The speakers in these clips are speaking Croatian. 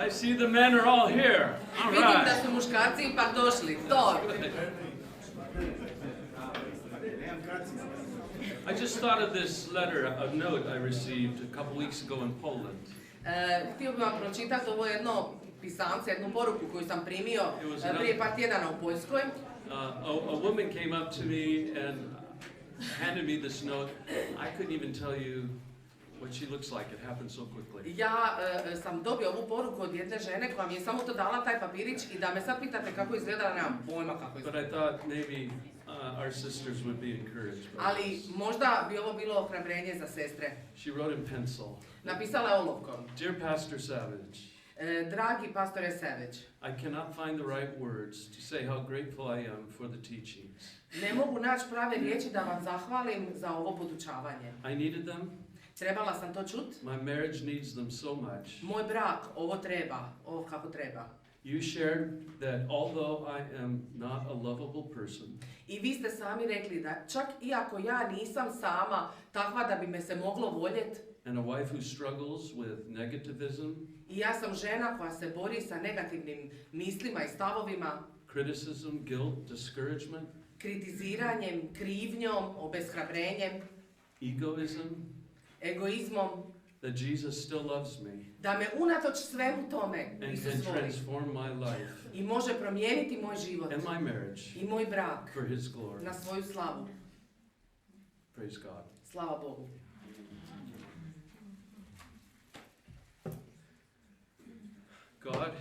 I see the men are all here. All Vidim da right. su muškarci ipak došli. To. I just thought of this letter, a note I received a couple weeks ago in Poland. Htio bih vam pročitati ovo jedno pisance, jednu poruku koju sam primio prije par tjedana u Poljskoj. A woman came up to me and handed me this note. I couldn't even tell you what she looks like. It happened so quickly. Ja sam dobio ovu poruku od jedne žene koja mi je samo to dala taj papirić i da me sad pitate kako izgleda, nemam pojma kako izgleda. But I thought maybe our sisters would be encouraged by Ali this. možda bi ovo bilo ohrabrenje za sestre. She wrote in pencil. Napisala je olovkom. Dear Pastor Savage, Dragi pastore Savage, I cannot find the right words to say how grateful I am for the teachings. ne mogu naći prave riječi da vam zahvalim za ovo podučavanje. I needed them. Trebala sam to čut. My marriage needs them so much. Moj brak, ovo treba, ovo kako treba. You shared that although I am not a lovable person, I vi ste sami rekli da čak iako ja nisam sama takva da bi me se moglo voljeti, and a wife who struggles with negativism, i ja sam žena koja se bori sa negativnim mislima i stavovima, criticism, guilt, discouragement, kritiziranjem, krivnjom, obeshrabrenjem, egoism, egoizmom, that Jesus still loves me da me unatoč svemu tome and Isus can voli transform my life i može promijeniti moj život and my marriage i moj brak for His glory. na svoju slavu. Praise God. Slava Bogu. God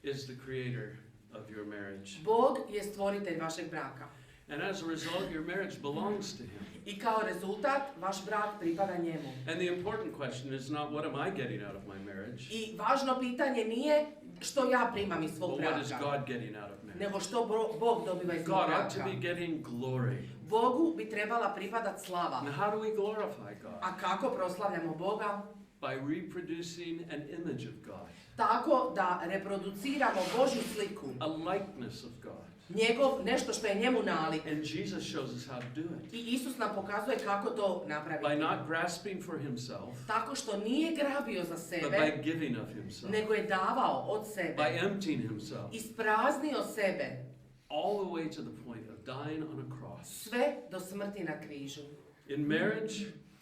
is the creator of your marriage. Bog je stvoritelj vašeg braka. And as a result, your marriage belongs to Him. I kao rezultat, vaš brak pripada njemu. And the important question is not what am I getting out of my marriage, I važno pitanje nije što ja primam iz svog but what is braka, God getting out of marriage? nego što Bog dobiva iz svog God ought to braka. be getting glory. Bogu bi trebala pripadat slava. Now, how do we glorify God? A kako proslavljamo Boga? By reproducing an image of God, Tako da reproduciramo Božju sliku, a likeness of God. nešto što je njemu nalik. And Jesus shows us how to do it. I Isus nam pokazuje kako to napraviti. By not grasping for Himself, Tako što nije grabio za but sebe, by giving of Himself. nego je davao od sebe. By emptying Himself. Ispraznio sebe, All the way to the point of dying on a cross. sve do smrti na križu. In marriage,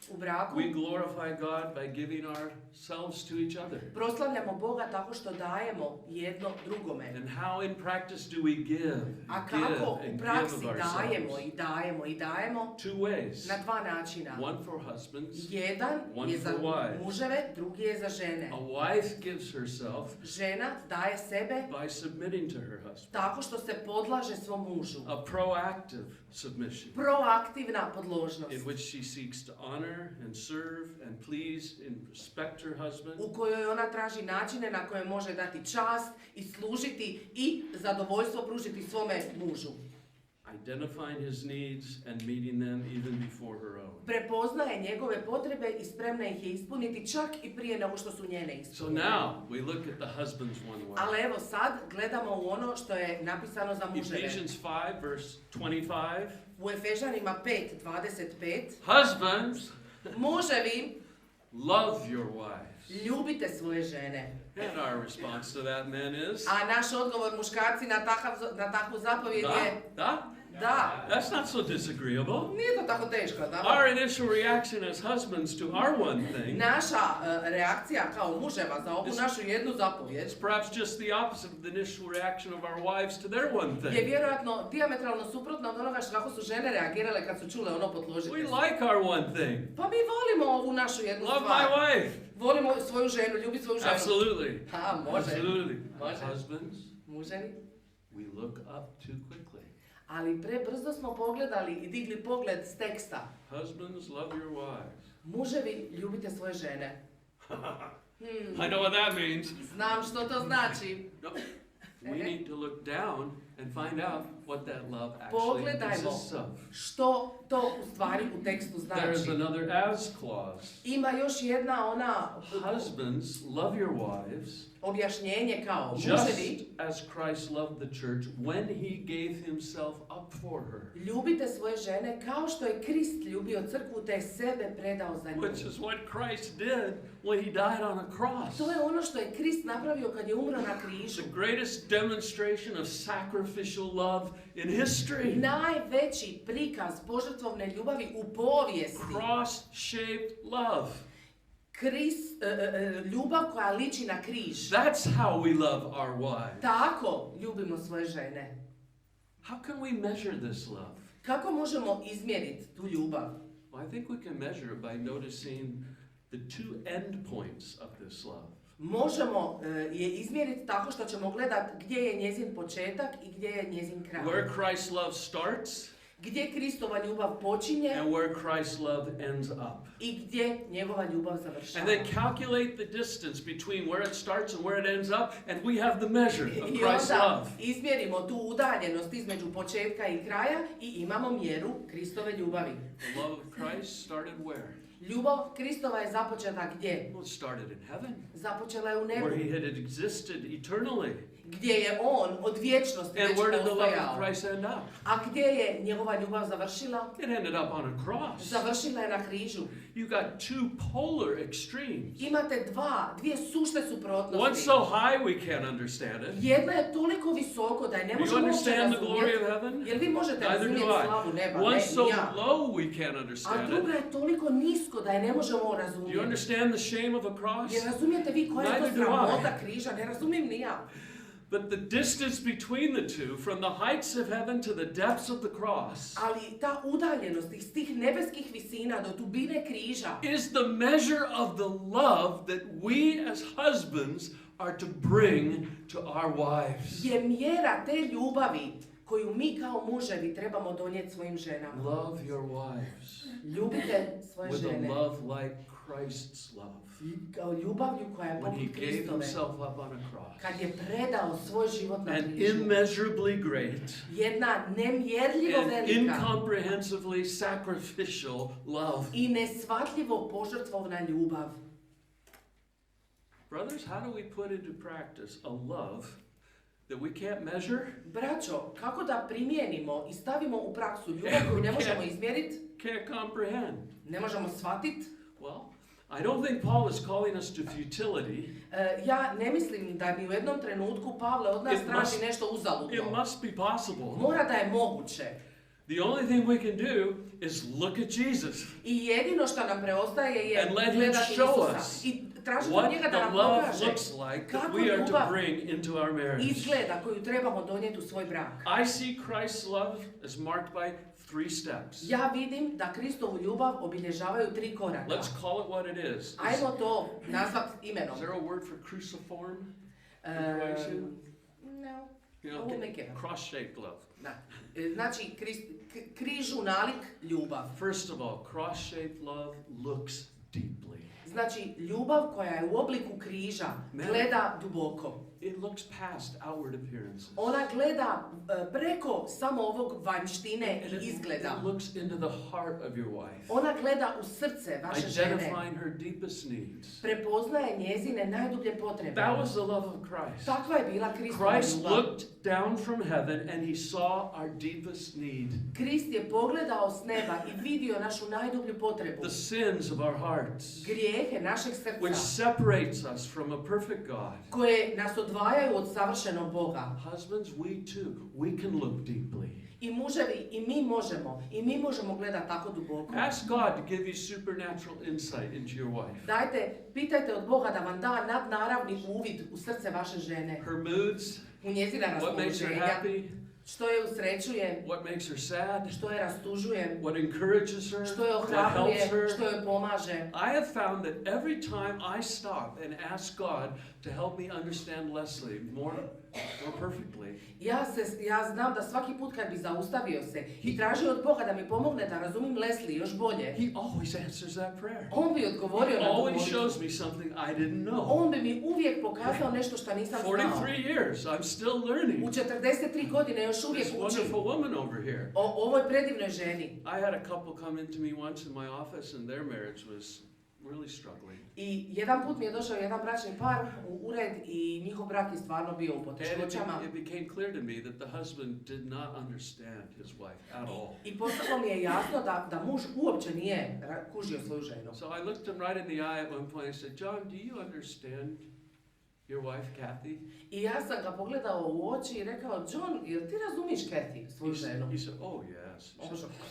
U braku we glorify God by giving ourselves to each other. proslavljamo Boga tako što dajemo jedno drugome. And how in practice do we give? A Give kako and u give praksi of dajemo ourselves. i dajemo i dajemo? Two ways. Na dva načina. One for husbands. Jedan One je za for wives. muževe, drugi je za žene. A wife gives herself Žena daje sebe by submitting to her husband. tako što se podlaže svom mužu. A proactive submission Proaktivna podložnost. in which she seeks to honor and serve and please and respect her husband. U kojoj ona traži načine na koje može dati čast i služiti i zadovoljstvo pružiti svome mužu. Identifying his needs and meeting them even before her own. Prepoznaje njegove potrebe i spremna ih je ispuniti čak i prije nego što su njene So ispunjene. now we look at the husbands one way. Ali evo sad gledamo u ono što je napisano za muževe. Ephesians 5 verse 25. U Efežanima 5:25 Husbands, muževi, love your wives. ljubite svoje žene. And our response to that, men, is A naš odgovor muškarci na takvu zapovjed je da? da. That's not so disagreeable. Nije to tako teško, da? Our initial reaction as husbands to our one thing Naša reakcija kao muževa za ovu našu jednu zapovjed is perhaps just the opposite of the initial reaction of our wives to their one je thing. vjerojatno dijametralno suprotno od onoga kako su žene reagirale kad su čule ono podložite We se. like our one thing. Pa mi volimo ovu našu jednu Love stvar. my wife. Volimo svoju ženu, ljubi svoju ženu. Absolutely. Ha, može. Absolutely. Može. Husbands, Muževi. we look up too quickly. Ali prebrzo smo pogledali i digli pogled s teksta. Husbands, love your wives. Muževi, ljubite svoje žene. I know what that means. Znam što to znači. No. We need to look down and find out what that love actually consists of. Što to u stvari u tekstu There's znači. another as clause. Ima još jedna Husbands, love your wives, objašnjenje kao just muževi, as Christ loved the church when he gave himself up for her. ljubite svoje žene kao što je Krist ljubio crkvu te sebe predao za nju. Which is what Christ did when he died on a cross. To je ono što je Krist napravio kad je umro na križu. The greatest demonstration of sacrificial love in history. Najveći prikaz požrtvovne ljubavi u povijesti. Cross-shaped love. Ljubav koja liči na križ. That's how we love our wives. Tako ljubimo svoje žene. How can we measure this love? Kako možemo izmjeriti tu ljubav? Well, I think we can measure it by noticing the two end points of this love. Možemo je izmjeriti tako što ćemo gledati gdje je njezin početak i gdje je njezin kraj. Where Christ's love starts Gdje Kristova ljubav počinje and where Christ's love ends up. i gdje njegova ljubav završava. And then calculate the distance between where it starts and where it ends up, and we have the measure of I Christ's onda love. izmjerimo tu udaljenost između početka i kraja i imamo mjeru Kristove ljubavi. The love of Christ started where? Ljubav Kristova je započeta gdje? Well, it started in heaven, Započela je u nebu, where he had existed eternally. gdje je on od vječnosti And već where did the love of postojao. Christ end up? A gdje je njegova ljubav završila? It ended up on a cross. Završila je na križu. You got two polar extremes. Imate dvije sušte One suprotnosti. so high we can't understand it. Jedna je toliko visoko da je ne Do you možemo uopće understand the glory razumjeti. of heaven? Jel vi možete Neither razumjeti do I. slavu neba? One Ne, so ni ja. low we can't A understand druga it. je toliko nisko da je ne možemo Do you razumjeti. understand the shame of a cross? Jer razumijete vi koja je to Neither do I. sramota križa? Ne razumijem ni ja. But the distance between the two, from the heights of heaven to the depths of the cross, Ali ta udaljenost iz tih nebeskih visina do dubine križa is the measure of the love that we as husbands are to bring to our wives. je mjera te ljubavi koju mi kao muževi trebamo donijeti svojim ženama. Love your wives Ljubite svoje with a žene love like Christ's love. kao ljubavlju koja je When he poput gave Kristove. himself up on a cross. Kad je predao svoj život na And križu. immeasurably great Jedna nemjerljivo and velika incomprehensibly sacrificial love. i nesvatljivo požrtvovna ljubav. Brothers, how do we put into practice a love that we can't measure, Braćo, kako da primijenimo i stavimo u praksu ljubav koju ne možemo izmjeriti, can't comprehend? ne možemo shvatiti? Well, I don't think Paul is calling us to futility. Ja ne mislim da ni u jednom trenutku Pavle od nas It traži must- nešto It uzaludno. must be possible. Mora da je moguće. The only thing we can do is look at Jesus. I jedino što nam preostaje je And let him gledati show Isusa. us I tražiti od What njega the da nam love pokaže looks like that kako we are ljubav to bring into our marriage. izgleda koju trebamo donijeti u svoj brak. I see Christ's love as marked by 3 steps. Ja vidim da Kristovu ljubav obilježavaju 3 koraka. Let's call it what it is. Ajmo to nazvati imenom. Is there a word for cruciform? No. You know, We'll make it up. cross-shaped love. Da. Znači, križu nalik ljubav. First of all, cross-shaped love looks deeply. Znači, ljubav koja je u obliku križa gleda duboko. It looks past outward appearances. Ona gleda preko samo ovog vanjštine And i izgleda. it looks into the heart of your wife, Ona gleda u srce vaše žene. identifying her deepest needs. Prepoznaje njezine najdublje potrebe. That was the love of Christ. Takva je bila Kristova Christ ljubav. looked down from heaven and he saw our deepest need, Krist je pogledao s neba i vidio našu najdublju potrebu. the sins of our hearts, Grijehe našeg which srca separates us from a perfect God. koje nas odvajaju od savršenog Boga. Husbands, we too, we can look deeply. I muževi, i mi možemo gledati tako duboko. Ask God to give you supernatural insight into your wife. Pitajte od Boga da vam da nadnaravni uvid u srce vaše žene, Her moods, u njezina what makes her raspoloženja, happy, Što je usrećuje, what makes her sad, što je rastužuje, what encourages her, što je what ohrabruje, helps her. što je pomaže. I have found that every time I stop and ask God to help me understand Leslie more perfectly, Ja znam da svaki put kad bi zaustavio se i tražio od Boga da mi pomogne da razumijem Leslie još bolje, He always answers that prayer. on bi odgovorio He na tu always molitvu. shows me something I didn't know. On bi mi uvijek pokazao nešto što nisam znao. 43 years, I'm still U learning. 43 godine još uvijek This učim wonderful woman over here. o ovoj predivnoj ženi. I had a couple come into me once in my office and their marriage was really struggling. I jedan put mi je došao jedan bračni par u ured i njihov brak je stvarno bio u And poteškoćama. it became clear to me that the husband did not understand his wife at all. I postalo mi je jasno da muž uopće nije kužio svoju ženu. So I looked him right in the eye at one point and said, John, do you understand your wife, Kathy? I ja sam ga pogledao u oči i rekao, John, jel ti razumiš Kathy, svoju ženu? He said, oh yes.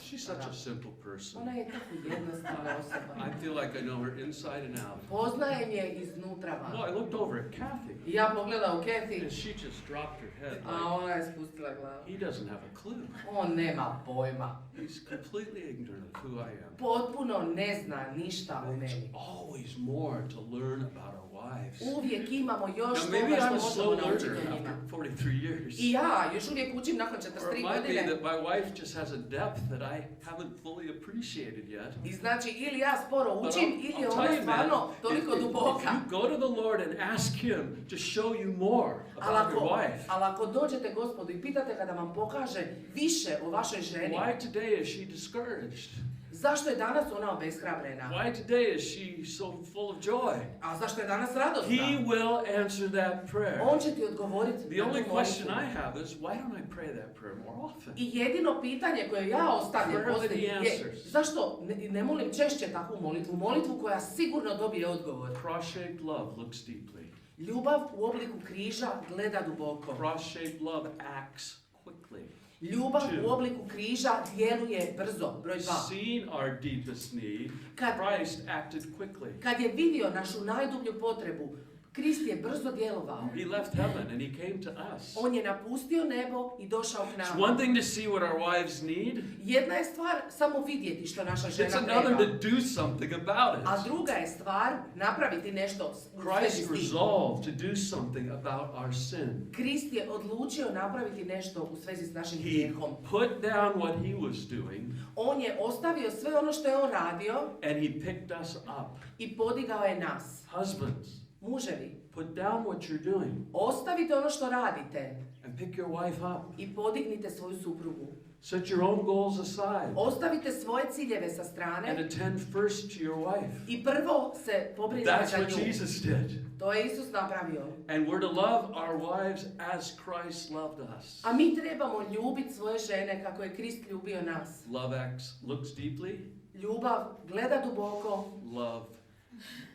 She's such a simple person. Ona je tako jednostavna osoba. I feel like I know her inside and out. Poznajem je iznutra No, van. I looked over at Kathy. I ja pogledao Kathy, And she just dropped her head a like, ona je spustila glavu. he doesn't have a clue. On nema pojma. He's completely ignorant of who I am. Potpuno ne zna ništa o There's meni. always more to learn about our wives. Uvijek imamo još Now, maybe toga I'm a što slow možemo naučiti learner o njima. after 43 years. I ja još uvijek učim nakon Or it 43 might be godine. that my wife just has a depth that I haven't fully appreciated yet. I znači ili ja sporo But učim I'll ili je tell ona you, stvarno man, toliko if duboka. you go to the Lord and ask Him to show you more about your wife, Ali ako dođete Gospodu i pitate kada vam pokaže više o vašoj ženi, why today is she discouraged? zašto je danas ona obeshrabrena? Why today is she so full of joy? A zašto je danas radosna? He will answer that prayer. On će ti odgovoriti The na tu only question molitvu. I have is, why don't I pray that prayer more often? I jedino pitanje koje ja ostavljam Prayer that poslije he je answers. zašto ne molim češće takvu molitvu koja sigurno dobije odgovor. Cross-shaped love looks deeply. Ljubav u obliku križa gleda duboko. Cross-shaped love acts quickly. Ljubav u obliku križa djeluje brzo. Broj 2. Seeing our deepest need, Christ acted quickly. Kad je vidio našu najdublju potrebu, Krist je brzo djelovao. He left heaven and he came to us. On je napustio nebo i došao k It's nama. one thing to see what our wives need. Jedna je stvar samo vidjeti što naša It's žena another treba. to do something about A it. druga je stvar napraviti nešto u svezi Christ s tim. resolved to do something about our sin. Krist je odlučio napraviti nešto u svezi s našim He grijehom. put down what he was doing On je ostavio sve ono što je on radio and he picked us up. i podigao je nas. Husbands, Muževi, put down what you're doing ostavite ono što radite and pick your wife up. i podignite svoju suprugu. Set your own goals aside Ostavite svoje ciljeve sa and strane attend first to your wife. i prvo se pobrinite That's za what nju. Jesus did. To je Isus napravio. And we're to love our wives as Christ loved us. A mi trebamo ljubiti svoje žene kako je Krist ljubio nas. Love looks deeply. Ljubav gleda duboko, Love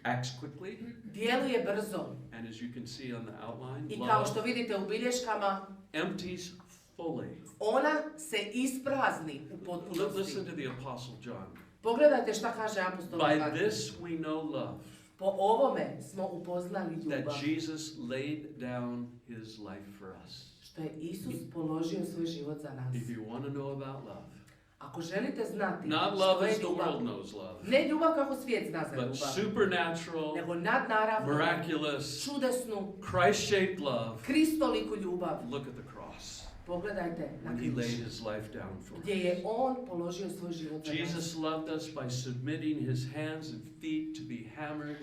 acts quickly. djeluje brzo. And as you can see on the outline, I kao love što vidite u bilješkama, empties fully. ona se isprazni u Listen potpunosti. to the Apostle John. Pogledajte šta kaže apostol By Ivan. this we know love, Po ovome smo upoznali ljubav. that Jesus laid down his life for us. Što je Isus položio svoj život za nas. If you want to know about love, Ako želite znati not što love je as the ljubav, world knows love, ne ljubav kako svijet zna za but ljubav, supernatural, nego nadnaravnu, miraculous, čudesnu, Christ-shaped love. kristoliku ljubav. Look at the cross Pogledajte na when he laid križ, his life down for gdje us. je on položio svoj život za nas. Jesus loved us by submitting his hands and feet to be hammered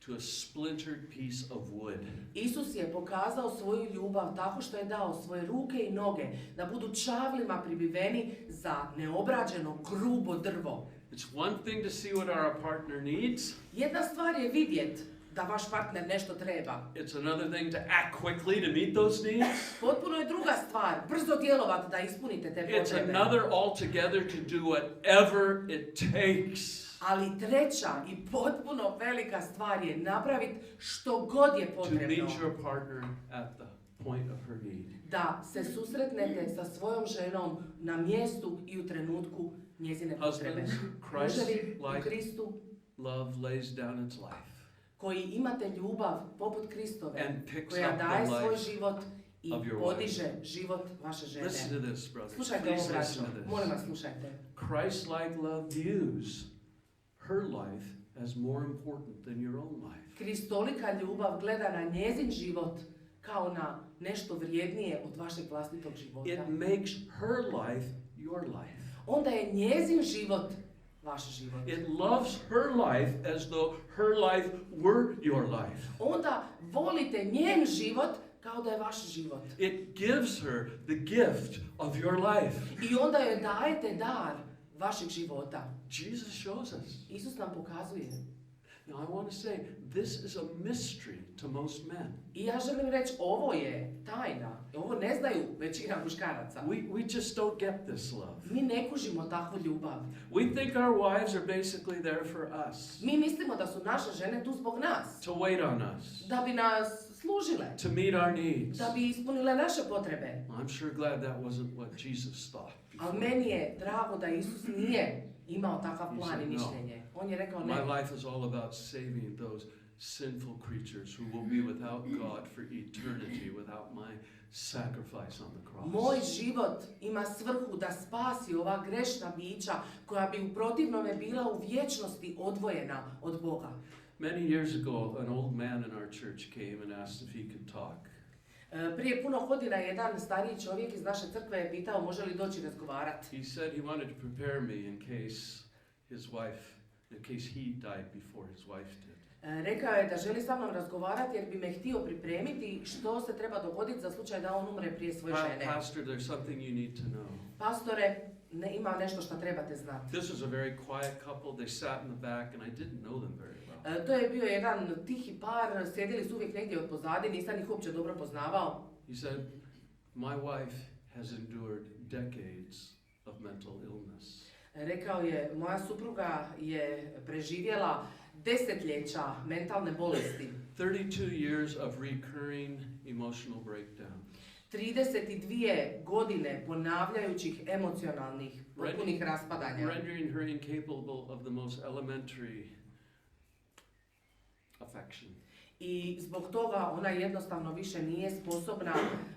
to a splintered piece of wood. Isus je pokazao svoju ljubav tako što je dao svoje ruke i noge da budu čavlima pribiveni za neobrađeno grubo drvo. It's one thing to see what our partner needs. Jedna stvar je vidjet da vaš partner nešto treba. It's another thing to act quickly to meet those needs. Potpuno je druga stvar, brzo djelovati da ispunite te It's potrebe. another altogether to do whatever it takes Ali treća i potpuno velika stvar je napraviti što god je to potrebno. meet your partner at the point of her need. Da se susretnete sa svojom ženom na mjestu i u trenutku njezine potrebe. Husbands, Muževi u Christ-like Kristu love lays down its life koji imate ljubav poput Kristove, and picks koja up daje the svoj life život i of your podiže wife. život vaše žene. Listen to this, brother. Slušajte ovo, Please braćo. listen to this. Molim vas, slušajte. Christ-like love views her life as more important than your own life. Kristolika ljubav gleda na njezin život kao na nešto vrijednije od vašeg vlastitog života. It makes her life your life. Onda je njezin život vaš život. It loves her life as though her life were your life. Onda volite njen život kao da je vaš život. It gives her the gift of your life. I onda joj dajete dar vašeg života. Jesus shows us. Isus nam pokazuje. Now I want to say, this is a mystery to most men. I ja želim reći, ovo je tajna. Ovo ne znaju većina muškaraca. We just don't get this love. Mi ne kužimo takvu ljubav. We think our wives are basically there for us, Mi mislimo da su naše žene tu zbog nas. to wait on us, Da bi nas služile. to meet our needs. Da bi ispunile naše potrebe. I'm sure glad that wasn't what Jesus thought. Ali meni je drago da Isus nije imao takav He plan said i no. mišljenje. On je rekao ne. My life is all about saving those sinful creatures who will be without God for eternity without my sacrifice on the cross. Moj život ima svrhu da spasi ova grešna bića koja bi u protivnome bila u vječnosti odvojena od Boga. Many years ago, an old man in our church came and asked if he could talk. Prije puno godina jedan stariji čovjek iz naše crkve je pitao može li doći razgovarati. He said he wanted to prepare me in case he died before his wife did. Rekao je da želi sa mnom razgovarati jer bi me htio pripremiti što se treba dogoditi za slučaj da on umre prije svoje žene. Pastor, there's something you need to know. Pastore, ima nešto što trebate znati. This was a very quiet couple. They sat in the back and I didn't know them very well. To je bio jedan tihi par, sjedili su uvijek negdje od pozadi, nisam ih uopće dobro poznavao. He said, my wife has endured decades of mental illness. Rekao je, moja supruga je preživjela desetljeća mentalne bolesti. 32 years of recurring emotional breakdown. 32 godine ponavljajućih emocionalnih, potpunih raspadanja. Rendering her incapable of the most elementary affection. I zbog toga ona jednostavno više nije sposobna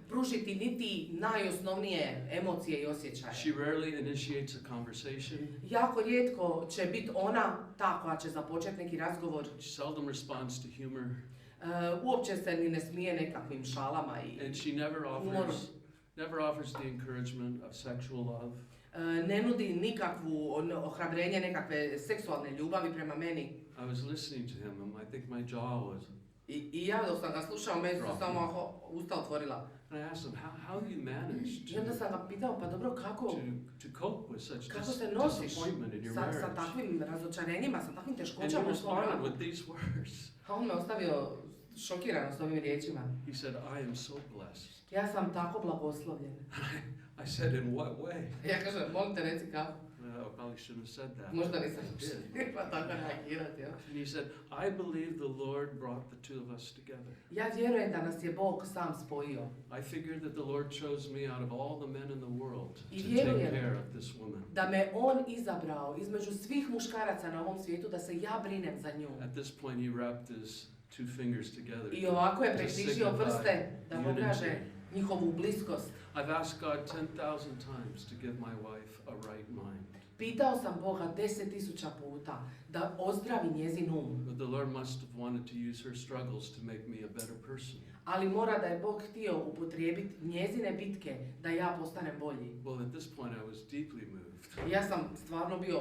pružiti niti najosnovnije emocije i osjećaje. She rarely initiates a conversation. Jako rijetko će biti ona ta koja će započeti neki razgovor. She seldom responds to humor. Uopće se ni ne smije nekakvim šalama i And she never offers the encouragement of sexual love. Ne nudi nikakvu ohrabrenje, nekakve seksualne ljubavi prema meni. I was listening to him and I think my jaw was. I ja dok sam ga slušao, meni su samo usta otvorila. And I asked him, how you managed I onda sam ga pitao, pa dobro, kako cope with such kako se nosiš disappointment in your sa marriage? takvim razočarenjima, sa takvim And he teškoćama u svom responded braku? with these words. A on me ostavio šokirano s ovim riječima. He said, I am so blessed. Ja sam tako blagoslovljen. I said, in what way? Ja kažem, molim te reci kako. I probably shouldn't have said that. Možda nisam did. pa tako reagirati. And he said, I believe the Lord brought the two of us together. Ja vjerujem da nas je Bog sam spojio. I figured that the Lord chose me out of all the men in the world to I take vjerujem care of this woman. da me On izabrao između svih muškaraca na ovom svijetu da se ja brinem za nju. At this point, he wrapped his two fingers together. I ovako je to prekrižio signify prste da unity. pokaže njihovu bliskost. I've asked God 10,000 times to give my wife a right mind. Pitao sam Boga 10.000 puta da ozdravi njezin um. But the Lord must have wanted to use her struggles to make me a better person. Ali mora da je Bog htio upotrijebiti njezine bitke da ja postanem bolji. Well, at this point, I was deeply moved. Ja sam stvarno bio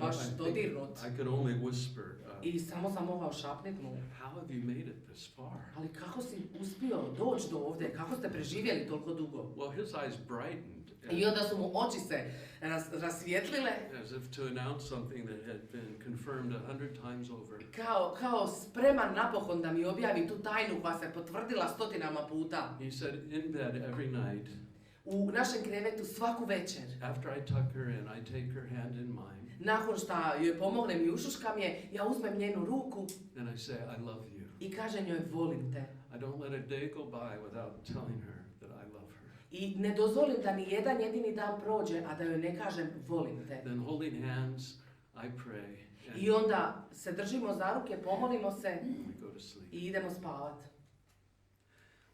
baš dodirnut. I could only whisper, I samo sam mogao šapnit mu. how have you made it this far? Ali kako si uspio doći do ovdje? Kako ste preživjeli toliko dugo? Well, his eyes brightened. I onda su mu oči se rasvijetlile. As if to announce something that had been confirmed 100 times over. Kao spreman napokon da mi objavi tu tajnu koja se potvrdila stotinama puta. He said, in bed every night, U našem krevetu svaku večer. after I tuck her in, I take her hand in mine, Nakon što joj pomognem i ušuškam je, ja uzmem njenu ruku and I say, I love you. i kažem joj volim te. I don't let a day go by without telling her that I love her. I ne dozvolim da ni jedan jedini dan prođe, a da joj ne kažem volim te. Then holding hands, I pray, and I onda se držimo za ruke, pomolimo se we go to sleep. i idemo spavat.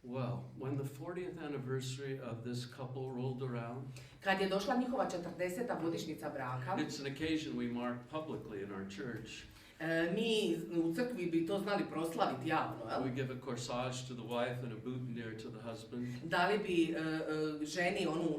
Well, when the 40th anniversary of this couple rolled around, Kad je došla njihova 40. godišnjica braka, it's an occasion we mark publicly in our church. Mi u crkvi bi to znali proslaviti javno, jel? We give a corsage to the wife and a boutonniere to the husband. Dali bi ženi onu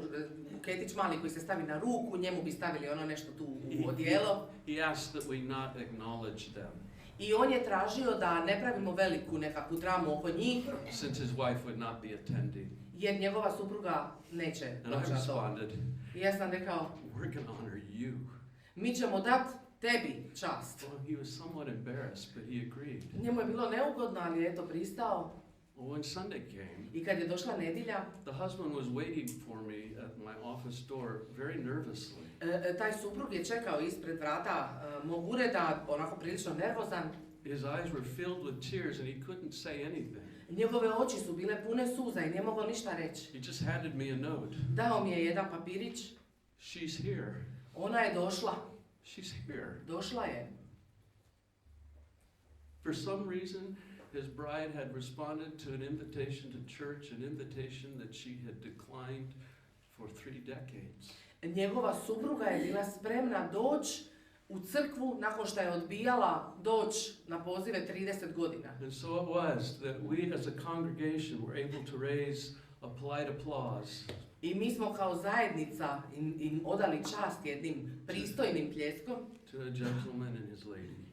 buketić mali koji se stavi na ruku, njemu bi stavili ono nešto tu u odijelo. He asked that we not acknowledge them, I on je tražio da ne pravimo veliku nekakvu dramu oko njih, since his wife would not be attending. jer njegova supruga neće And I doći na to. responded, I ja sam rekao, we're going to honor you. mi ćemo dat tebi čast. Well, he was somewhat embarrassed, but he agreed. Njemu je bilo neugodno, ali je eto pristao. Well, when Sunday came, I kad je došla nedjelja, the husband was waiting for me at my office door very nervously. taj suprug je čekao ispred vrata mog ureda, onako prilično nervozan. His eyes were filled with tears and he couldn't say anything. Njegove oči su bile pune suza i nije mogao ništa reći. He just handed me a note. Dao mi je jedan papirić. She's here. Ona je došla. She's here. Došla je. For some reason, his bride had responded to an invitation to church, an invitation that she had declined for 3 decades. Njegova supruga je bila spremna doći u crkvu nakon što je odbijala doći na pozive 30 godina. And so it was that we as a congregation were able to raise a polite applause I mi smo kao zajednica im odali čast jednim pristojnim pljeskom, to a gentleman and his lady.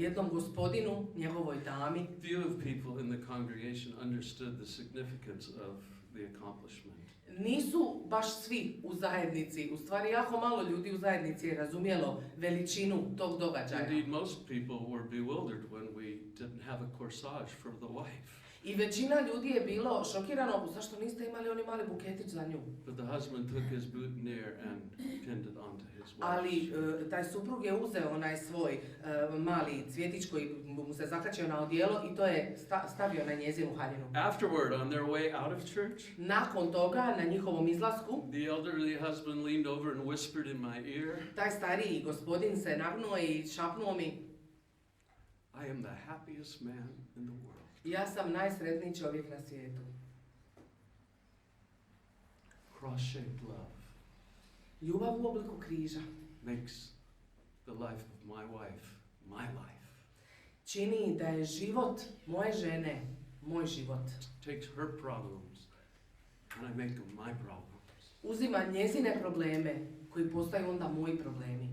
jednom gospodinu, njegovoj dami. Few of people in the congregation understood the significance of the accomplishment. Nisu baš svi u zajednici, u stvari jako malo ljudi u zajednici je razumjelo veličinu tog događaja. Indeed, most people were bewildered when we didn't have a corsage for the wife. I većina ljudi je bilo šokirano, zašto niste imali oni mali buketić za nju? But the husband took his boutonniere and pinned it onto his wife. Ali taj suprug je uzeo onaj svoj mali cvjetić koji mu se zakačio na odijelo i to je stavio na njezinu haljinu. Afterward, on their way out of church, Nakon toga, na njihovom izlasku, the elderly husband leaned over and whispered in my ear, taj stariji gospodin se nagnuo i šapnuo mi, I am the happiest man in the world. ja sam najsretniji čovjek na svijetu. Cross-shaped love Ljubav u obliku križa makes the life of my wife my life. čini da je život moje žene moj život. Takes her problems and I make them my problems. Uzima njezine probleme koji postaju onda moji problemi.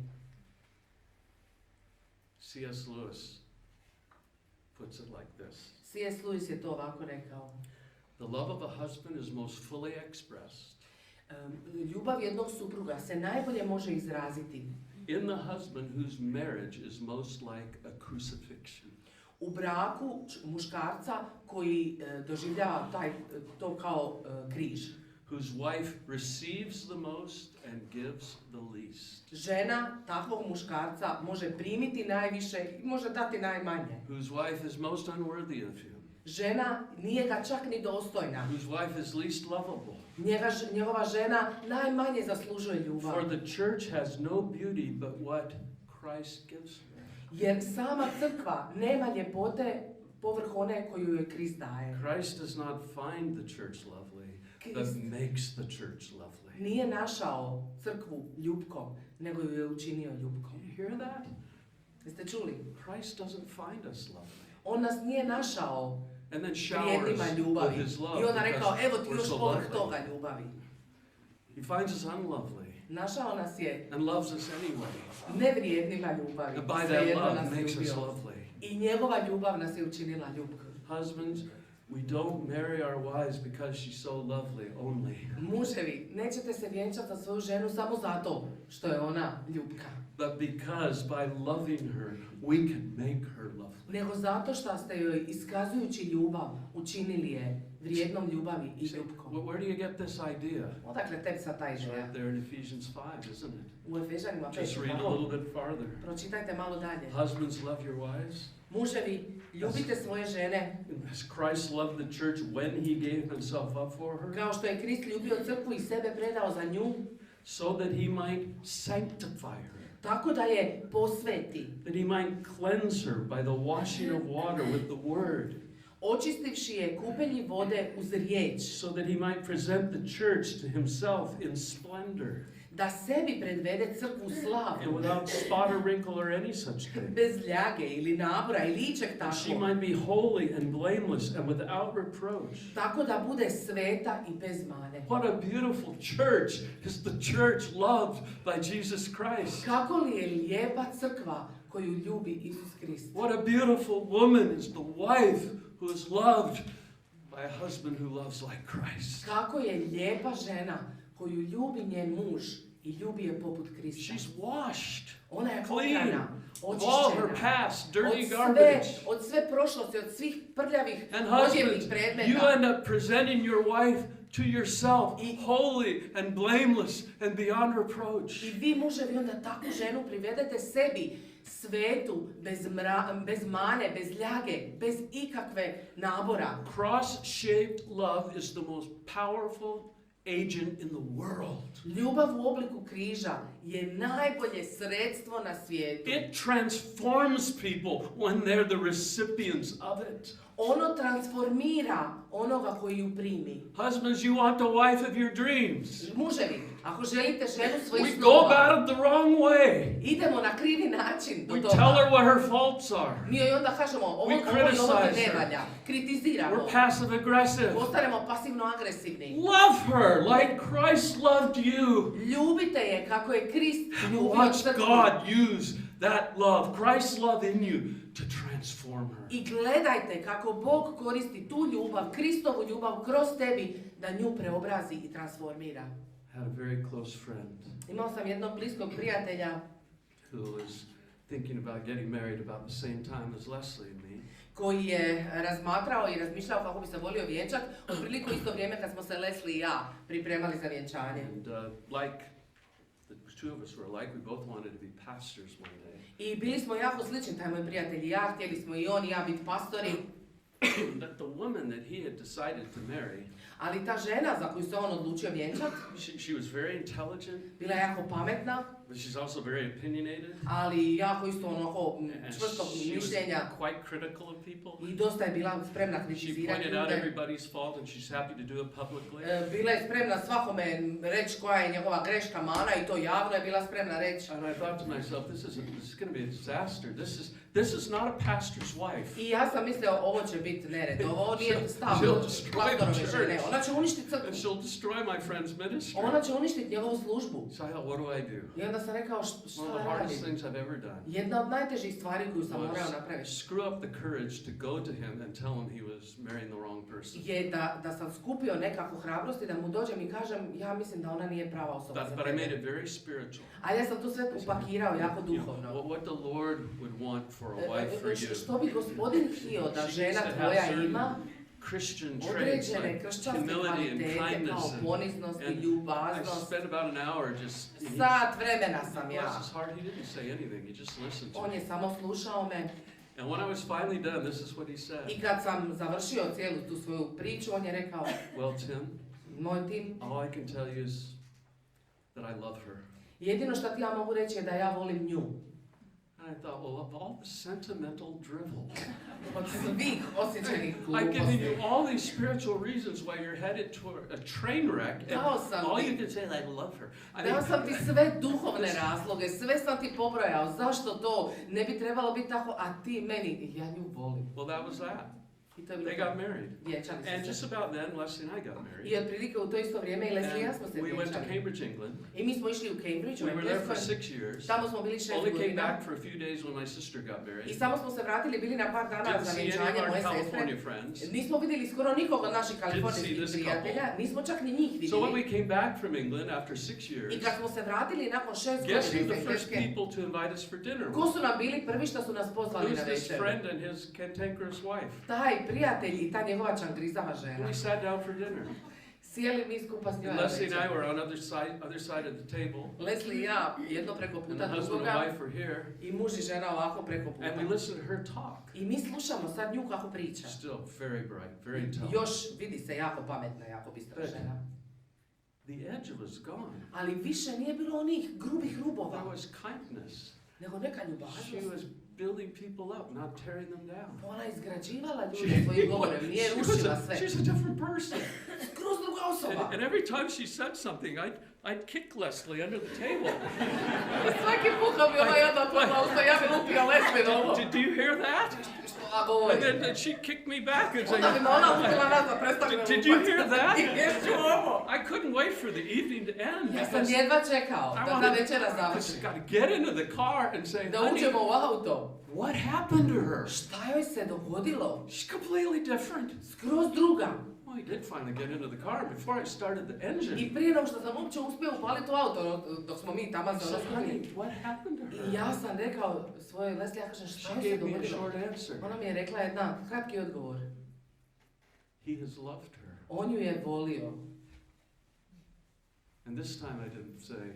C.S. Lewis puts it like this. C.S. Lewis je to ovako rekao. The love of a husband is most fully expressed Ljubav jednog supruga se najbolje može izraziti in the husband whose marriage is most like a crucifixion. u braku muškarca koji doživljava to kao križ. Whose wife receives the most and gives the least. Žena takvog muškarca može primiti najviše i može dati najmanje. Whose wife is most unworthy of him. Žena nije ga čak ni dostojna. Whose wife is least lovable. Njegova žena najmanje zaslužuje ljubav. For the church has no beauty but what Christ gives her. Jer sama crkva nema ljepote povrh one koju joj Krist daje. Christ does not find the church lovely, but Krist makes the church lovely. nije našao crkvu ljubkom, nego ju je učinio ljubkom. Do you hear that? Jeste čuli? Christ doesn't find us lovely. On nas nije našao And then showers vrijednima with ljubavi. his love I onda rekao, because evo ti we're još so povrh lovely. toga ljubavi. He finds us unlovely Našao nas je and loves us anyway. nevrijednima ljubavi. And by that Svejedno love nas je makes us ljubio. lovely. I njegova ljubav nas je učinila ljubkom. Husbands, we don't marry our wives because she's so lovely only. Muževi, nećete se vjenčati za svoju ženu samo zato što je ona ljubka. But because by loving her, we can make her lovely. Nego zato što ste joj iskazujući ljubav učinili je vrijednom ljubavi i ljubkom. Where do you get this idea? Odakle tebi sad taj It's ideja? right there in Ephesians 5, isn't it? U Efežanima Just 5. read a little bit farther. Pročitajte malo dalje. Husbands, love your wives. Muževi, ljubite svoje žene As Christ loved the church when he gave himself up for her, kao što je Krist ljubio crkvu i sebe predao za nju, so that he might sanctify her, tako da je posveti. that he might cleanse her by the washing of water with the word, očistivši je kupelji vode uz riječ, so that he might present the church to himself in splendor, da sebi predvede crkvu and slavnu, without spot or wrinkle or any such thing. bez ljage ili nabora ili ičeg That she takvog, might be holy and blameless and without reproach. tako da bude sveta i bez mane. What a beautiful church is the church loved by Jesus Christ. Kako li je lijepa crkva koju ljubi Isus Krist. What a beautiful woman is the wife who is loved by a husband who loves like Christ. Kako je lijepa žena koju ljubi njen muž i ljubi je poput Krista. She's washed, Ona je clean, oprana, of all her očišćena. past dirty garbage. Od sve prošlosti, od svih prljavih And odjevnih husbands, you predmeta. end up presenting your wife to yourself, holy and blameless and beyond reproach. I vi muževi onda takvu ženu privedete sebi, svetu, bez mane, bez ljage, bez ikakve nabora. Cross-shaped love is the most powerful agent in the world. Ljubav u obliku križa je najbolje sredstvo na svijetu. It transforms people when they're the recipients of it. Ono transformira onoga koji ju primi. Husbands, you want the wife of your dreams. Muževi, ako želite ženu svojih We go snova, about it the wrong way. idemo na krivi način do We toga. tell her what her faults are. Mi joj onda kažemo, ovo We ti criticize ne her. valja. Kritiziramo. We're passive aggressive. Postanemo pasivno agresivni. Love her like Christ loved you. Ljubite je kako je Krist And ljubio watch crkvu. God use that love, Christ's love in you, to transform her. I gledajte kako Bog koristi tu ljubav, Kristovu ljubav kroz tebi da nju preobrazi i transformira. I had a very close friend Imao sam jednog bliskog prijatelja who was thinking about getting married about the same time as Leslie and me. koji je razmatrao i razmišljao kako bi se volio vjenčat, otprilike u isto vrijeme kad smo se Leslie i ja pripremali za vjenčanje. And like the two of us were alike, we both wanted to be pastors one day. I bili smo jako slični, taj moj prijatelj i ja, htjeli smo i on i ja biti pastori, That the woman that he had decided to marry, ali ta žena za koju se on odlučio vjenčat, she was very intelligent, bila je jako pametna, but she's also very opinionated. ali jako isto onako And čvrstog she was mišljenja quite critical of people. i dosta je bila spremna She kritizirati pointed out ljude. everybody's fault and she's happy to do it publicly. Bila je spremna svakome reći koja je njegova greška, mana i to javno je bila spremna reći. And I thought to myself, this is going to be a disaster. This is not a pastor's wife. I ja sam mislio, ovo će biti nered, ovo nije stav She'll destroy pastorove the žene, church. ona će uništiti And crkvu, she'll destroy my friend's ministry. ona će uništiti njegovu službu. So I thought, what do I do? I onda sam rekao, One šta of da the hardest radim? things I've ever done Jedna od najtežih stvari koju sam morao was napraviti screw up the courage to go to him and tell him he was marrying the wrong person. je da sam skupio nekakvu hrabrost i da mu dođem i kažem, ja mislim da ona nije prava osoba za But I made tebe. it very spiritual. A ja sam to sve upakirao jako You duhovno. know, what the Lord would want for a wife for you. Što bi Gospodin htio da She žena needs to have tvoja certain ima Christian traits određene like kršćanske humility and kvalitete kao kindness. poniznost i And I ljubaznost. spent about an hour just. Sat vremena sam ja. Bless his heart, he didn't say anything. He just listened to On me. je samo slušao me And when I was finally done, this is what he said. i kad sam završio cijelu tu svoju priču, on je rekao, Well, Tim, moj Tim, all I can tell you is that I love her. jedino što ti ja mogu reći je da ja volim nju. And I thought, well, of all the sentimental drivel, Od svih osjećajnih I've given gluposti. you all these spiritual reasons why you're headed toward a train wreck, and Dao sam all ti- you can say is I love her. I Dao mean, sam ti sve duhovne razloge, sve sam ti pobrojao, zašto to ne bi trebalo biti tako, a ti meni, ja nju volim. well, that was that. I to je They bilo got married. vjenčani And su just se. about then, Leslie and I got married. I otprilike u to isto vrijeme i Leslie i ja smo se And we went to vjenčali. Cambridge, England. I mi smo išli u Cambridge, u We were there for Engleskoj. 6 years. Tamo smo bili 6 Only came godina. back for a few days when my sister got I married. samo smo se vratili, bili na par dana Didn't za see any of vjenčanje our moje California sestre. friends. Nismo vidjeli skoro nikog od naših see kalifornijskih this prijatelja, nismo čak ni njih So when vidjeli. we came back from England after 6 years, I kad smo se vratili nakon 6 guess who godina the iz first Engleske, people to invite us for dinner ko were? su nam bili prvi što su nas pozvali Who's na this večeru? friend and his cantankerous wife? Taj prijatelj i ta njegova čangrizava žena. And we sat down for dinner. Sjeli mi skupa s njoj And na Leslie and I večeru. were on other side of the table. Leslie i ja, jedno preko And puta the husband and drugoga, wife were here. i muž i žena ovako preko puta. And we listened to her talk. I mi slušamo sad nju kako priča. Still very bright, very intelligent. Još vidi se jako pametna, jako bistra žena. The edge was gone. Ali više nije bilo onih grubih There rubova, was kindness. nego neka She ljubaznost. was building people up, not tearing them down. Ona je izgrađivala ljude svojim govorem, nije rušila sve. She's a different person. Skroz druga osoba. And every time she said something, I'd kick Leslie under the table. Svaki put kad bi ona jedna otvorila usta, ja bi lupio Leslie na ovo. Do you hear that? Što govori? And then she'd kick me back and say, Onda bi me ona lupila nazad, prestani me lupati. Did you hear that? Jesi ovo? I couldn't wait for the evening to end. Ja sam jedva čekao da ta večera I završi. just got to get into the car and say, Da honey, uđemo u auto. what happened to her? Šta joj se dogodilo? She's completely different. Skroz druga. Well, I did finally get into the car before I started the engine. I prije nego što sam uopće uspio upaliti u auto, dok smo mi tamo za Honey, what happened to her? I ja sam rekao svojoj Leslie, ja kažem šta She joj se gave me a dogodilo? short answer. Ona mi je rekla jedan kratki odgovor. He has loved her. On ju je volio. And this time I didn't say,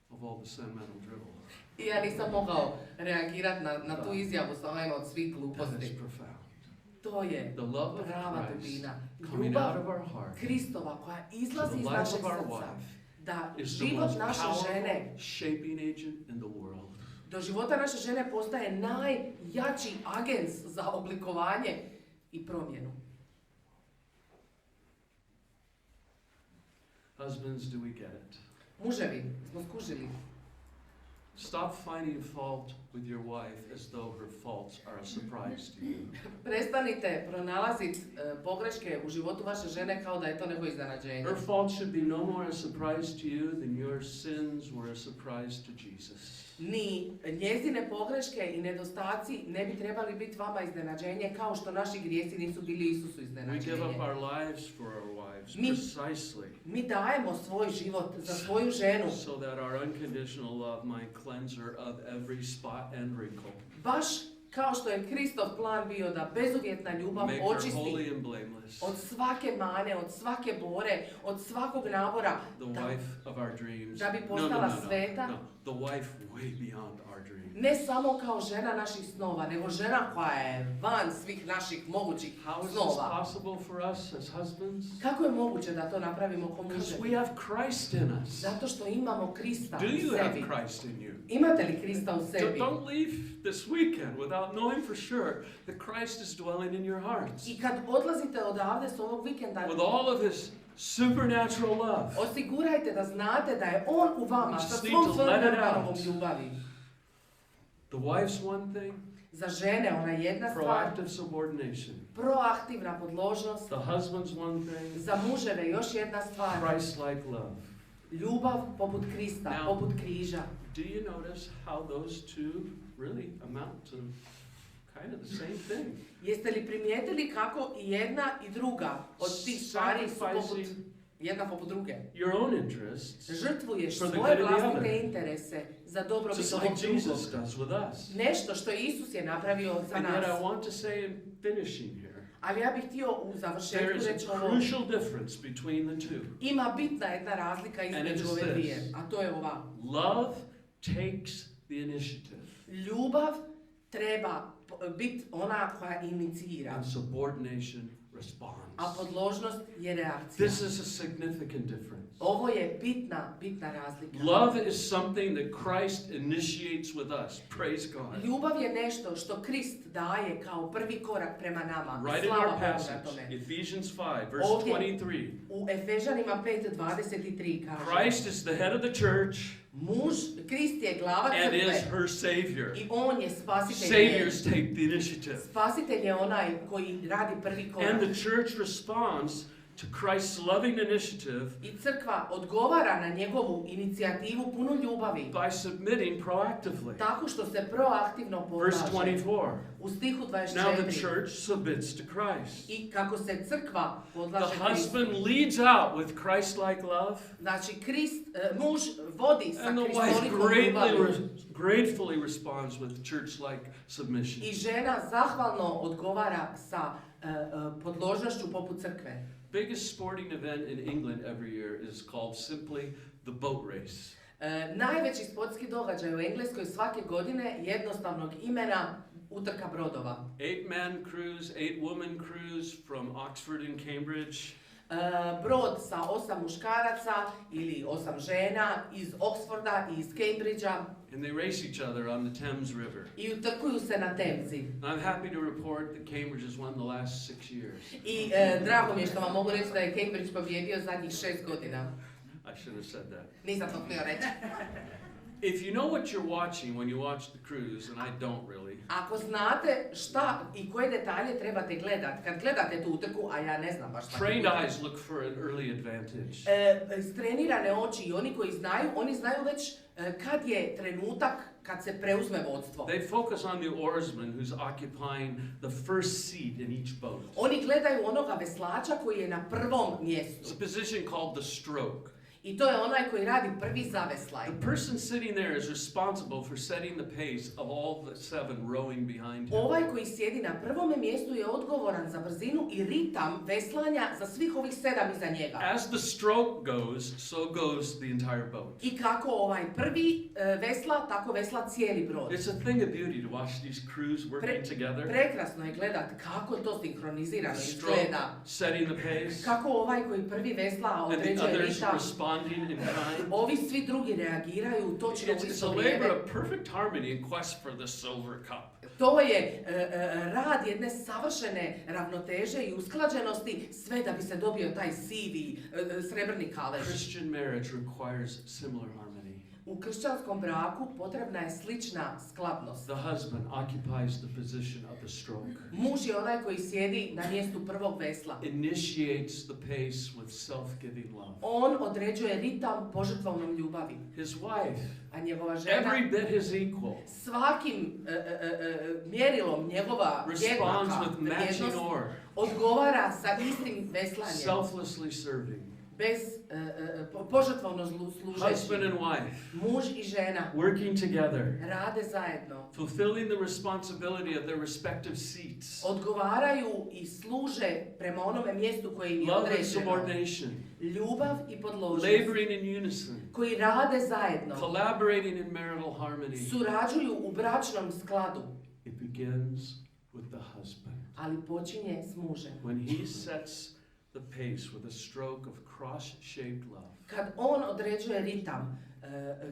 of all the sentimental dribble. I ja nisam mogao reagirati na tu izjavu sa ovim od svih That gluposti. is profound. To je The love of prava Christ dubina. coming out Ljubav of our heart Kristova koja to izlazi the iz life našeg of our srca. wife Da is the život most naše žene, powerful shaping agent in the world. do života naše žene postaje najjači agens za oblikovanje i promjenu. Husbands, do we get it? Muževi, smo skužili. Stop finding fault with your wife as though her faults are a surprise to you. Prestanite pronalaziti pogreške u životu vaše žene kao da je to neko iznenađenje. Her faults should be no more a surprise to you than your sins were a surprise to Jesus. Ni njezine pogreške i nedostaci ne bi trebali biti vama iznenađenje kao što naši grijesi nisu bili Isusu We iznenađenje. give up our lives for our wives, Mi- precisely, Mi dajemo svoj život za svoju ženu, so that our unconditional love might cleanse her of every spot and wrinkle, baš kao što je Kristov plan bio da bezuvjetna ljubav make her očisti holy and blameless, od svake mane, od svake bore, od svakog nabora, the da, wife of our dreams. da bi No, postala sveta. no, the wife way beyond our dreams. Ne samo kao žena naših snova, nego žena koja je van svih naših mogućih How is this snova. possible for us as husbands? Kako je moguće da to napravimo ko Because muže? we have Christ in us. Zato što imamo Krista Do u you have sebi. Christ in you? Imate li Krista u sebi? Don't leave this weekend without knowing for sure that Christ is dwelling in your hearts. I kad odlazite odavde s ovog vikenda, With all of his supernatural love. osigurajte da znate da je On u vama You sa just need svom to svojom let it nadanom out. ljubavi. The wife's one thing, Za žene ona je jedna stvar, proactive subordination. proaktivna podložnost. The husband's one thing, Za muževe još jedna stvar, Christ-like love. ljubav poput Krista, Now- poput križa. Do you notice how those two really amount to kind of the same thing? Jeste li primijetili kako i jedna i druga od tih stvari su poput, Sacrificing jedna poput druge? your own interests, Žrtvuješ For the svoje good of the vlastite other. interese za dobrobit just ovog like Jesus drugog. does with us. Nešto što Isus je napravio za And yet nas. I want to say in finishing here, Ali ja bih htio u there završetku is reći a ovo. crucial difference between the two. Ima bitna jedna razlika And it između is ove this. dvije, a to je ova. Love takes the initiative, Ljubav treba biti ona koja inicira, and subordination responds. a podložnost je reakcija. This is a significant difference. Ovo je bitna razlika. Love is something that Christ initiates with us. Praise God. Ljubav je nešto što Krist daje kao prvi korak prema nama. Right in Slava our Bogu na passage, tome. Ephesians 5, verse Ovdje. 23. U Efežanima 5:23 kaže: Christ is the head of the church Krist je glava and is crkve her Savior. i on je spasitelj. Saviors take the initiative. Spasitelj je onaj koji radi prvi korak. And the church responds to Christ's loving initiative I crkva odgovara na njegovu inicijativu punu ljubavi by submitting proactively. tako što se proaktivno Verse podlaže. 24. U stihu Now the 24. church submits to Christ. I kako se crkva The podlaže husband Kristu. leads out with Christ-like love, Znači muž vodi sa and the wife kristolikom ljubavlju gratefully responds with church-like submission. i žena zahvalno odgovara sa podložnošću poput crkve. Biggest sporting event in England every year is called simply the boat race. Najveći sportski događaj u Engleskoj svake godine jednostavnog imena utrka brodova. 8-man cruise, 8-woman cruise from Oxford and Cambridge. Brod sa 8 muškaraca ili 8 žena iz Oxforda i iz Cambridgea. And they race each other on the Thames River. I utrkuju se na Temzi. And I'm happy to report that Cambridge has won the last 6 years. I drago mi je što vam mogu reći da je Cambridge pobjedio zadnjih 6 godina. I should have said that. Nisam to htio reći. If you know what you're watching when you watch the cruise, and I don't really, Ako znate šta i koje detalje trebate gledat, kad gledate tu utrku, a ja ne znam baš svaki trained put. eyes look for an early advantage. Istrenirane oči i oni koji znaju, oni znaju već kad je trenutak kad se preuzme vodstvo. They focus on the oarsman who's occupying the first seat in each boat. Oni gledaju onoga veslača koji je na prvom It's mjestu. a position called the stroke. I to je onaj koji radi prvi zaveslaj. The person sitting there is responsible for setting the pace of all the 7 rowing behind him. Ovaj koji sjedi na prvome mjestu je odgovoran za brzinu i ritam veslanja za svih ovih 7 iza njega. As the stroke goes, so goes the entire boat. I kako ovaj prvi vesla, tako vesla cijeli brod. It's a thing of beauty to watch these crews working together. Prekrasno je gledat kako to sinkronizirano The stroke izgleda. setting the pace, Kako ovaj koji prvi vesla and the određuje others ritam. responding in kind. Ovi svi drugi reagiraju točno u It's a isto labor vrijeme. of perfect harmony in quest for the silver cup. To je rad jedne savršene ravnoteže i usklađenosti sve da bi se dobio taj sivi srebrni kalež. Christian marriage requires similar harmony. U kršćanskom braku potrebna je slična skladnost. The husband occupies the position of the stroke, Muž je onaj koji sjedi na mjestu prvog vesla. initiates the pace with self-giving love. On određuje ritam požrtvovnom ljubavi. His wife, A njegova žena every bit his equal, svakim mjerilom njegova responds jednaka with matching vrijednost oar, odgovara sa istim veslanjem. selflessly serving. Bez požrtvovno služeći. Husband and wife, Muž i žena working together, rade zajedno. fulfilling the responsibility of their respective seats. Odgovaraju i služe prema onome mjestu koje im je Love and određeno. subordination, Ljubav i podložnost. laboring in unison, Koji rade zajedno. collaborating in marital harmony. Surađuju u bračnom skladu. It begins with the husband. Ali počinje s mužem. When he sets the pace with a stroke of cross-shaped love, Kad on određuje ritam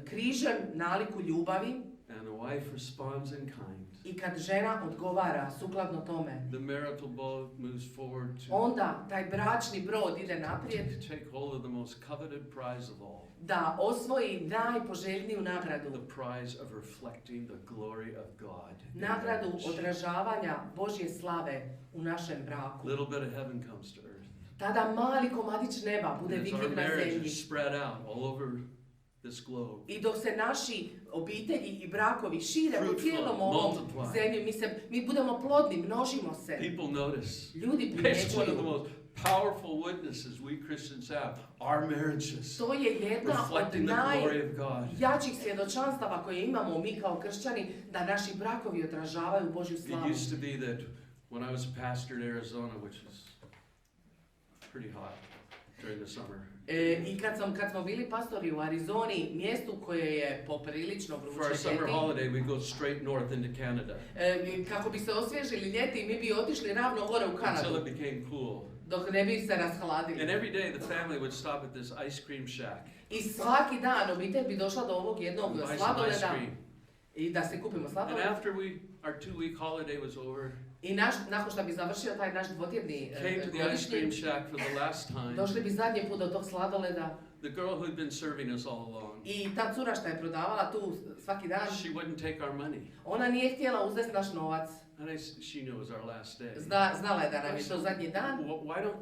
križem naliku ljubavi and the wife responds in kind, i kad žena odgovara sukladno tome, the marital boat moves forward to onda taj bračni brod ide naprijed take hold of the most coveted prize of all, da osvoji najpoželjniju nagradu. the prize of reflecting the glory of God. in Nagradu marriage. odražavanja Božje slave u našem braku. Little bit of heaven comes to earth. Tada mali komadić neba bude And as our vidljiv na marriage zemlji. is spread out all over this globe, I dok se naši obitelji i brakovi šire po Fruitful, cijelom ovom multiply. zemlji, mi budemo plodni, množimo se. people notice. Ljudi It's one of the primjećuju. most powerful witnesses we Christians have. Our marriages To je jedna od reflecting the glory of God. najjačih svjedočanstava koje imamo mi kao kršćani, da naši brakovi odražavaju Božju It slavu. used to be that when I was a pastor in Arizona, which was pretty hot during the summer, I kad smo bili pastori u Arizoni, mjestu koje je poprilično for our vruće summer ljeti, holiday, we go straight north into Canada kako bi se osvježili ljeti, mi bi otišli ravno gore u until Kanadu, it became cool. dok ne bi se And rashladili. every day the family would stop at this ice cream shack, I svaki dan obitelj bi došla do ovog jednog buy some ice sladoleda cream. i da se kupimo And sladoled. after our 2-week holiday was over, I nakon što bi završio taj naš dvotjedni came to the ice cream godišnji, shack for the last time. došli bi zadnji put do tog sladoleda The girl who'd been serving us all along, i ta cura što je prodavala tu svaki dan, she wouldn't take our money. ona nije htjela uzeti naš novac. And she knew it was our last day. Znala je da nam je to zadnji dan, Why don't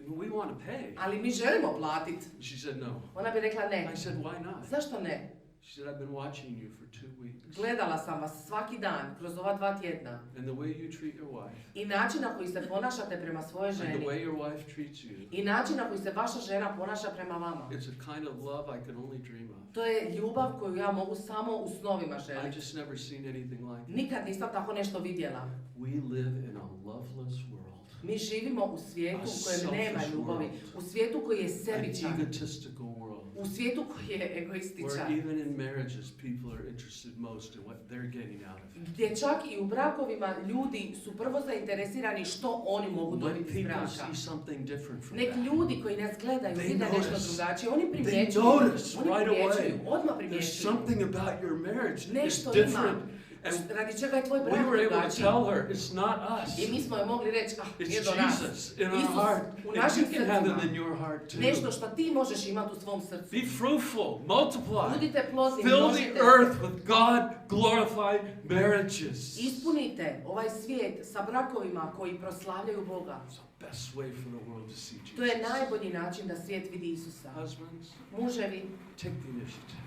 we want to pay? ali mi želimo platiti. She said no. Ona bi rekla ne. I said, why not? Zašto ne? She said, I've been watching you for 2 weeks. Gledala sam vas svaki dan, kroz ova 2 tjedna. And the way you treat your wife, I način na koji se ponašate prema svojoj and the ženi. way your wife treats you, I način na koji se vaša žena ponaša prema vama. it's a kind of love I can only dream of. To je ljubav koju ja mogu samo u snovima I želiti. just never seen anything like it. Nikad nisam tako nešto vidjela. We live in a loveless world. Mi živimo u svijetu u kojem nema selfish ljubavi, world. u svijetu koji je An sebičan, egotistical world. u svijetu koji je Where egoističan, even in marriages people are interested most in what they're getting out of it. gdje čak i u brakovima ljudi su prvo zainteresirani što oni mogu When dobiti iz people braka. see something different from Nek that, ljudi koji nas gledaju They vide nešto notice. drugačije, oni they primjećuju, notice oni right primjećuju, away. odmah There's primjećuju. something about your marriage is Nešto different. ima, And radi čega je tvoj we brak were able to drugačiji. tell her, it's not us. I mi smo joj mogli reći, nije It's do nas. Jesus in our Isus heart. u And našim you can have srcima. him in your heart too. Nešto što ti možeš imati u svom srcu. Be fruitful, multiply. Budite plodni, Fill the množite earth se. with God glorified marriages. Ispunite ovaj svijet sa brakovima koji proslavljaju Boga. It's the best way for the world to see To je Jesus. najbolji način da svijet vidi Isusa. Husbands, Muževi, take the initiative.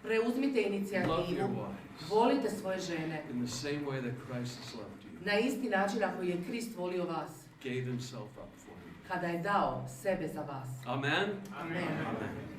preuzmite Love your inicijativu, wives volite svoje žene in the same way that Christ has loved you. na isti način na koji je Krist volio vas, Gave himself up for you. kada je dao sebe za vas. Amen? Amen. Amen.